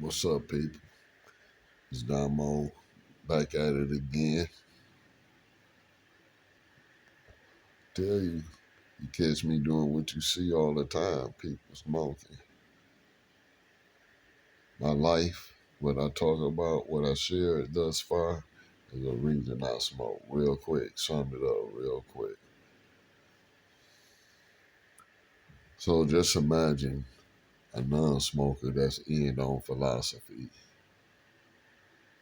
What's up, people? It's Damo back at it again. Tell you, you catch me doing what you see all the time, people smoking. My life, what I talk about, what I shared thus far, is a reason I smoke. Real quick, sum it up real quick. So just imagine a non-smoker that's in on philosophy,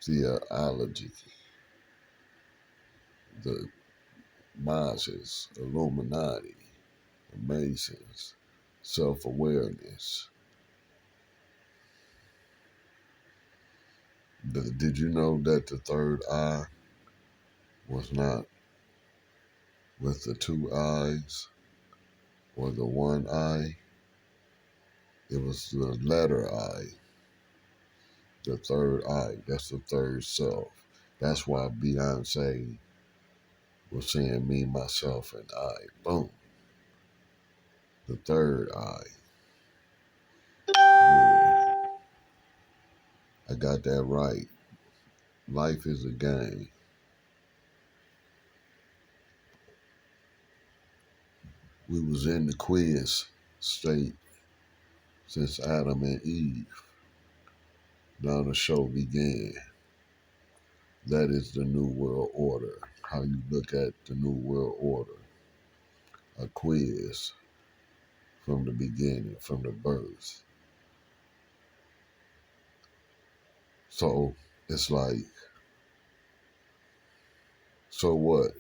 theology, the Masses, Illuminati, the Masons, self-awareness. Did you know that the third eye was not with the two eyes or the one eye? It was the letter I, the third eye. That's the third self. That's why Beyonce was saying me, myself, and I. Boom. The third eye. Yeah, I got that right. Life is a game. We was in the quiz state since Adam and Eve. Now the show began. That is the New World Order. How you look at the New World Order. A quiz from the beginning, from the birth. So it's like, so what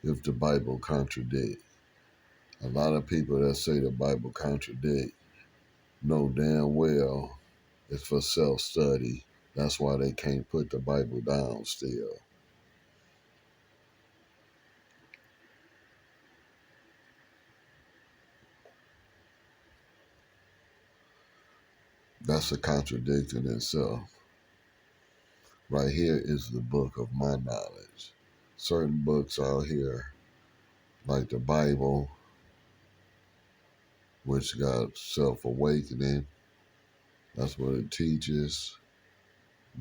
if the Bible contradict? A lot of people that say the Bible contradict know damn well it's for self-study. That's why they can't put the Bible down still. That's a contradiction in itself. Right here is the book of my knowledge. Certain books out here, like the Bible, which got self-awakening. That's what it teaches.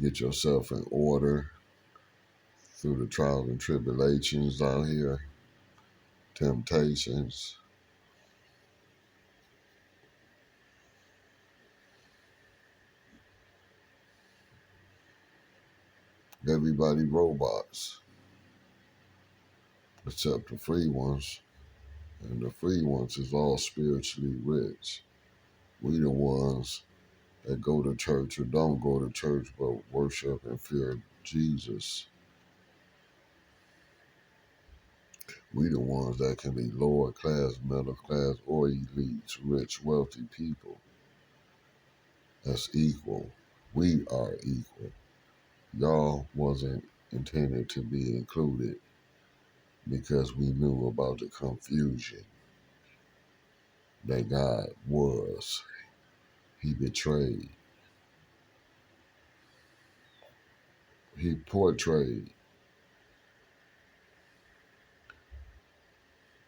Get yourself in order through the trials and tribulations out here, temptations. Everybody robots, except the free ones. And the free ones is all spiritually rich. We the ones that go to church or don't go to church but worship and fear Jesus. We the ones that can be lower class, middle class, or elites, rich, wealthy people. That's equal. We are equal. Y'all wasn't intended to be included because we knew about the confusion that God was. He betrayed. He portrayed.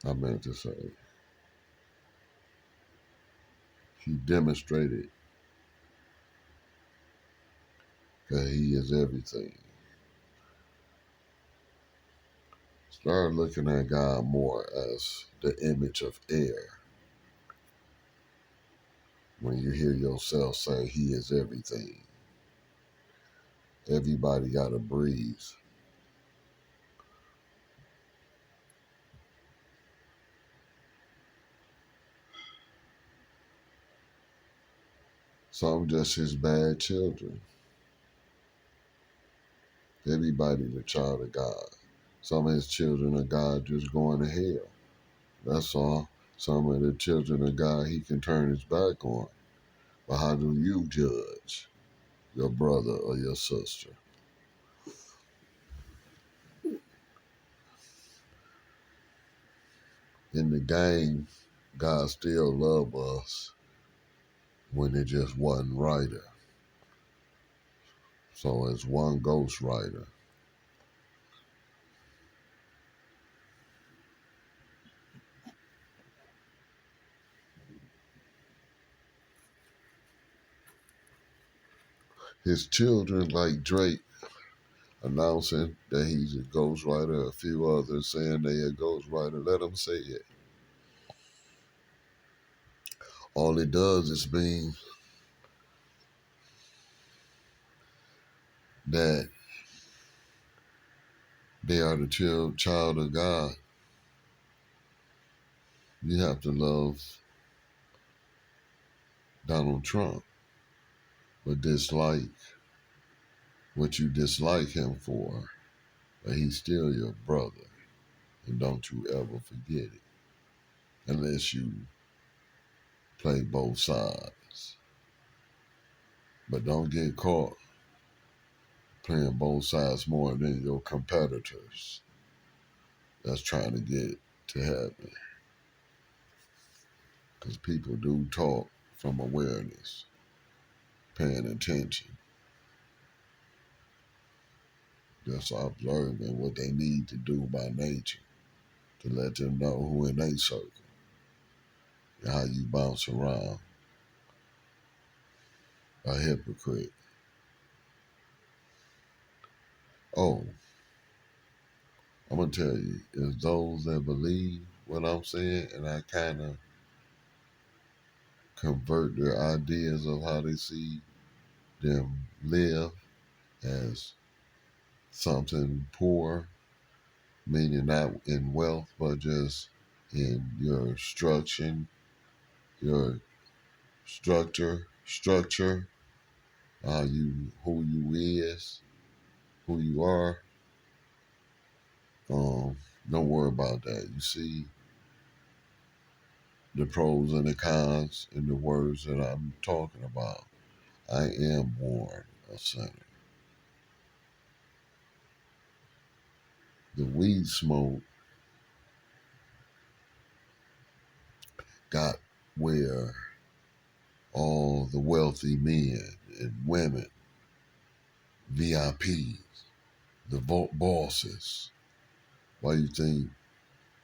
I meant to say. He demonstrated that he is everything. Start looking at God more as the image of air. When you hear yourself say he is everything, everybody got to breathe. Some just his bad children. Everybody the child of God. Some of his children of God just going to hell. That's all. Some of the children of God he can turn his back on. But how do you judge your brother or your sister? In the game, God still love us when it just one writer. So it's one ghost writer. his children, like Drake, announcing that he's a ghostwriter, a few others saying they a ghostwriter. Let them say it. All it does is mean that they are the child of God. You have to love Donald Trump, but dislike what you dislike him for. But he's still your brother, and don't you ever forget it, unless you play both sides. But don't get caught playing both sides more than your competitors that's trying to get to heaven. Because people do talk from awareness, paying attention, just observing what they need to do by nature to let them know who in their circle and how you bounce around a hypocrite. Oh, I'm going to tell you, it's those that believe what I'm saying and I kind of convert their ideas of how they see them live as something poor, meaning not in wealth, but just in your your structure, who you is, who you are. Don't worry about that. You see the pros and the cons in the words that I'm talking about. I am born a sinner. The weed smoke got where all the wealthy men and women, VIPs, the bosses. Why you think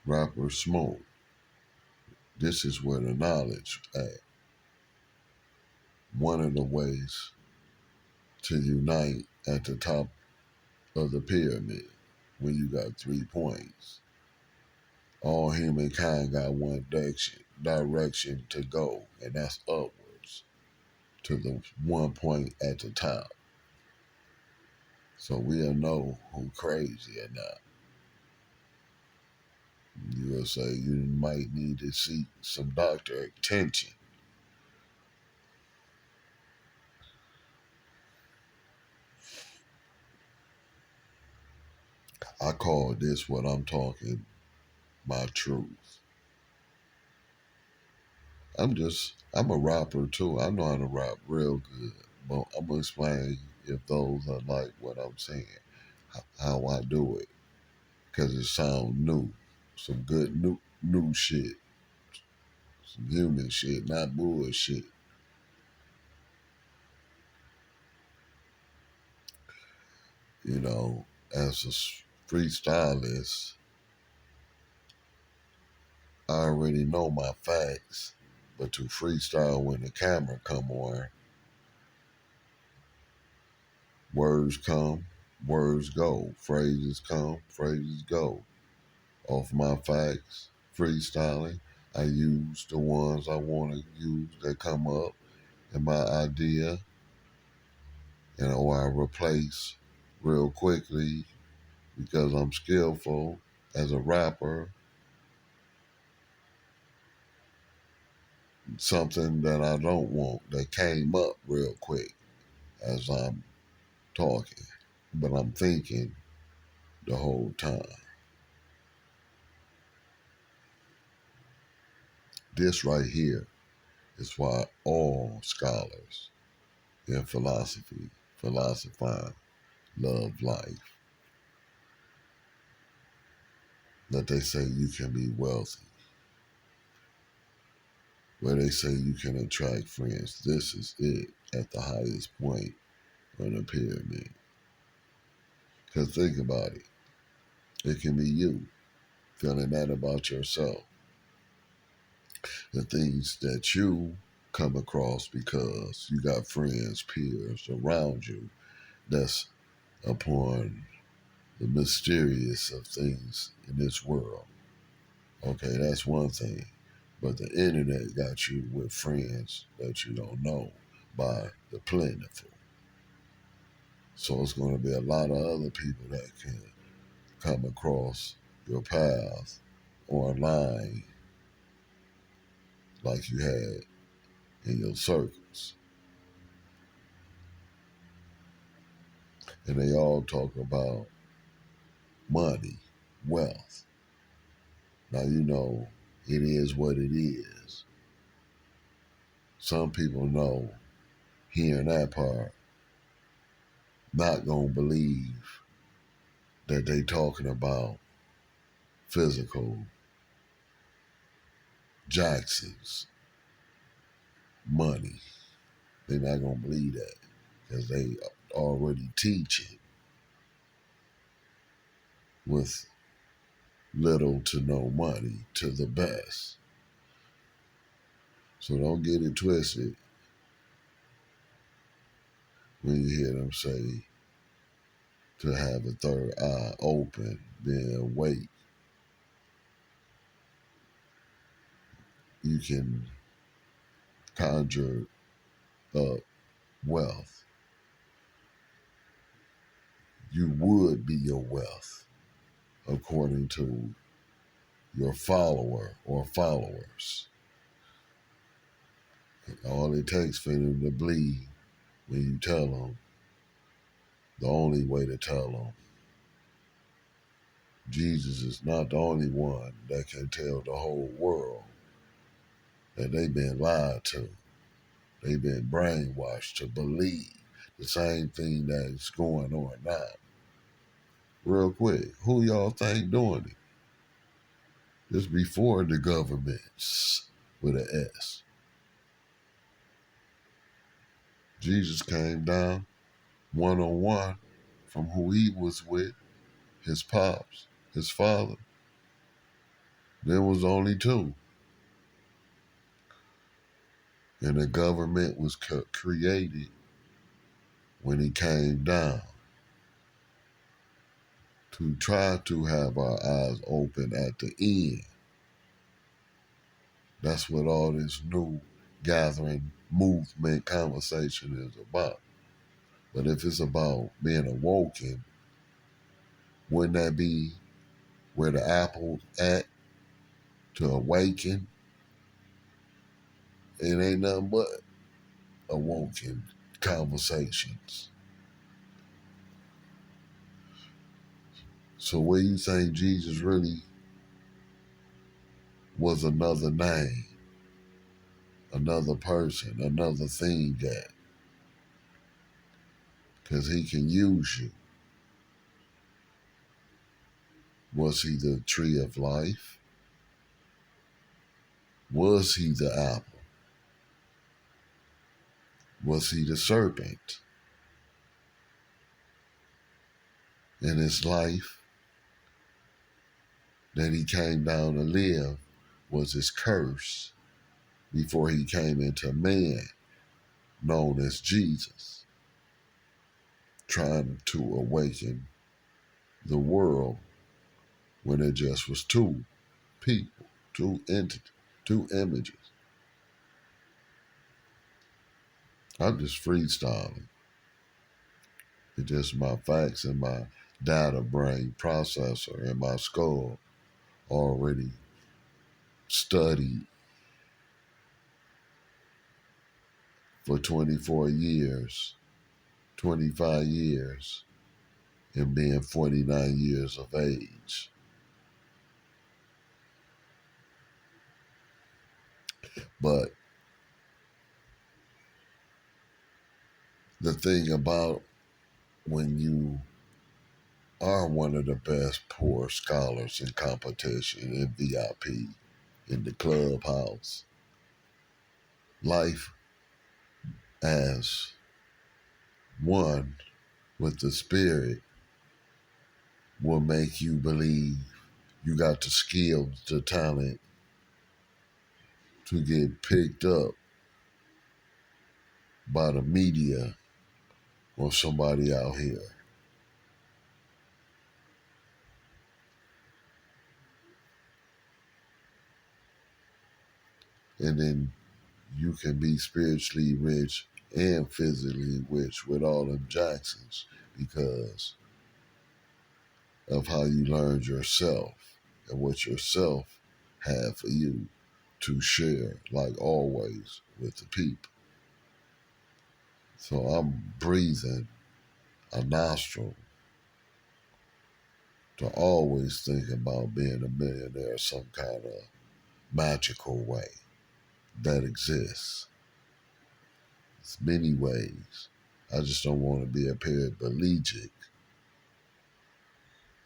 rappers smoke? This is where the knowledge at. One of the ways to unite at the top of the pyramid when you got 3 points. All humankind got one direction to go, and that's upwards to the 1 point at the top. So we'll know who crazy or not. You will say you might need to seek some doctor attention. I call this what I'm talking my truth. I'm a rapper too. I know how to rap real good. But I'm going to explain if those are like what I'm saying, how I do it. Because it sounds new. Some good new shit. Some human shit, not bullshit. You know, as a freestylist, I already know my facts. But to freestyle when the camera come on, words come, words go. Phrases come, phrases go. Off my facts, freestyling, I use the ones I want to use that come up in my idea, or I replace real quickly because I'm skillful as a rapper, something that I don't want that came up real quick as I'm talking, but I'm thinking the whole time. This right here is why all scholars in philosophy, philosophize, love life. That they say you can be wealthy, where they say you can attract friends. This is it at the highest point on the pyramid. Because think about it. It can be you feeling that about yourself. The things that you come across because you got friends, peers around you that's upon the mysterious of things in this world. Okay, that's one thing. But the internet got you with friends that you don't know by the plentiful. So it's going to be a lot of other people that can come across your path online like you had in your circles. And they all talk about money, wealth. Now, it is what it is. Some people know, hearing that part, not going to believe that they talking about physical Jackson's money. They're not going to believe that because they already teach it with little to no money to the best. So don't get it twisted when you hear them say to have a third eye open, then awake. You can conjure up wealth. You would be your wealth according to your follower or followers. All it takes for them to bleed when you tell them, the only way to tell them, Jesus is not the only one that can tell the whole world that they've been lied to. They've been brainwashed to believe the same thing that's going on now. Real quick, who y'all think doing it? This before the governments with an S. Jesus came down one-on-one from who he was with, his pops, his father. There was only two. And the government was created when he came down to try to have our eyes open at the end. That's what all this new gathering movement conversation is about. But if it's about being awoken, wouldn't that be where the apple at to awaken? It ain't nothing but awoken conversations. So where you think Jesus really was another name, another person, another thing at? Because he can use you. Was he the tree of life? Was he the apple? Was he the serpent? In his life that he came down to live was his curse before he came into man, known as Jesus, trying to awaken the world when it just was two people, two entities, two images. I'm just freestyling. It's just my facts and my data brain processor and my skull already studied for 24 years, 25 years, and being 49 years of age. But the thing about when you are one of the best poor scholars in competition in VIP, in the clubhouse, life as one with the spirit will make you believe you got the skills, the talent to get picked up by the media or somebody out here. And then you can be spiritually rich and physically rich with all them Jacksons because of how you learned yourself and what yourself had for you to share, like always, with the people. So I'm breathing a nostril to always think about being a millionaire some kind of magical way that exists. It's many ways. I just don't want to be a paraplegic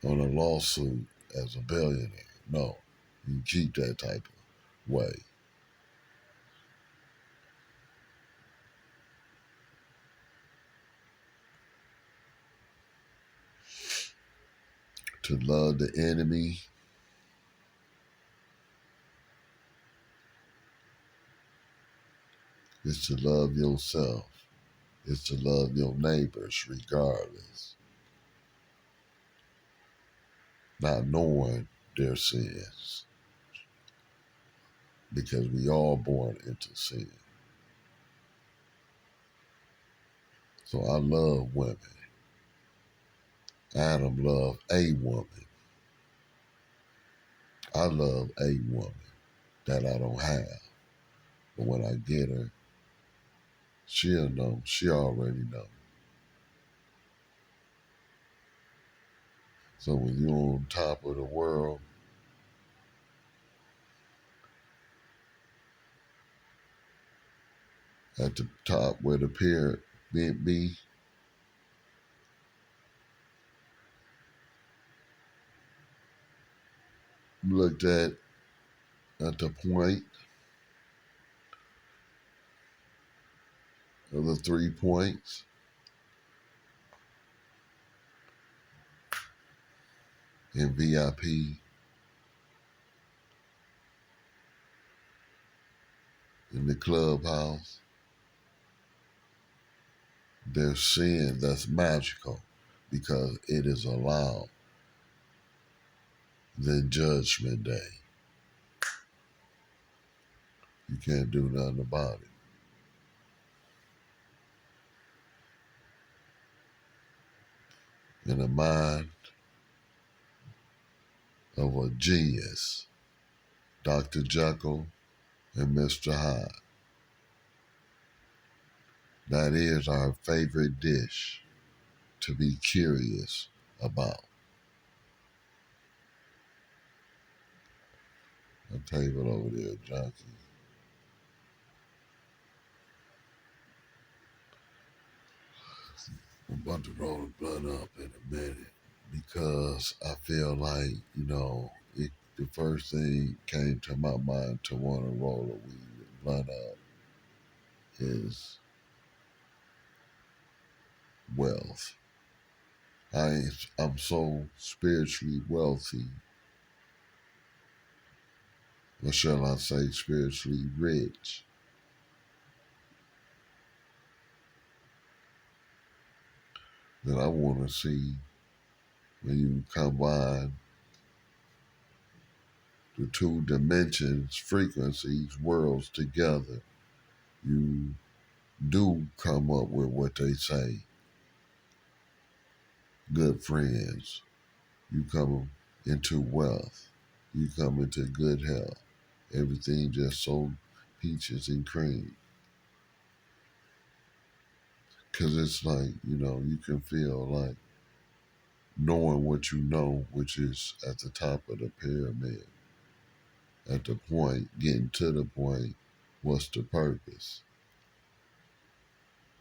on a lawsuit as a billionaire. No, you keep that type of way. To love the enemy is to love yourself. Is to love your neighbors regardless. Not knowing their sins. Because we all born into sin. So I love women. Adam loved a woman. I love a woman that I don't have. But when I get her, she'll know. She already know. So when you're on top of the world, at the top where the pyramid be, looked at the point of the 3 points, in VIP, in the clubhouse, there's sin that's magical because it is allowed. Then Judgment Day. You can't do nothing about it. In the mind of a genius, Dr. Jekyll and Mr. Hyde. That is our favorite dish to be curious about. A table over there, junkie. I'm about to roll the blunt up in a minute because I feel like, the first thing came to my mind to want to roll a weed and blunt up is wealth. I'm so spiritually wealthy, or shall I say spiritually rich, that I want to see when you combine the two dimensions, frequencies, worlds together, you do come up with what they say, good friends. You come into wealth. You come into good health. Everything just so peaches and cream. Because it's like, you can feel like knowing what you know, which is at the top of the pyramid. At the point, getting to the point, what's the purpose?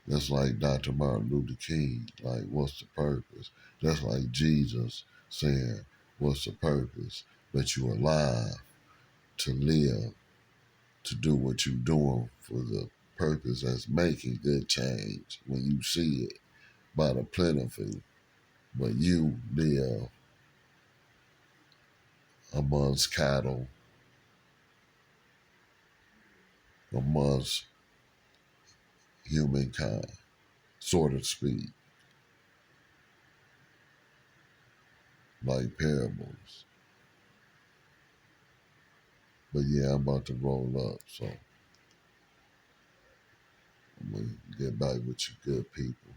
That's like Dr. Martin Luther King, like, what's the purpose? That's like Jesus saying, what's the purpose? But you're alive to live, to do what you're doing for the purpose that's making good change when you see it by the plentiful. But you live amongst cattle, amongst humankind, so to speak, like parables. But yeah, I'm about to roll up, so I'm gonna get back with you good people.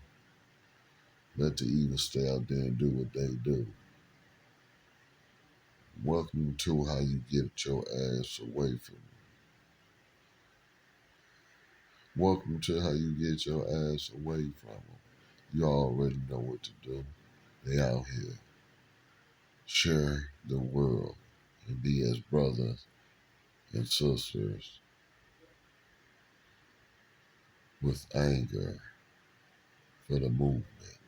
Let the evil stay out there and do what they do. Welcome to How You Get Your Ass Away From Me. Welcome to How You Get Your Ass Away From Them. You already know what to do. They out here. Share the world and be as brothers and sisters with anger for the movement.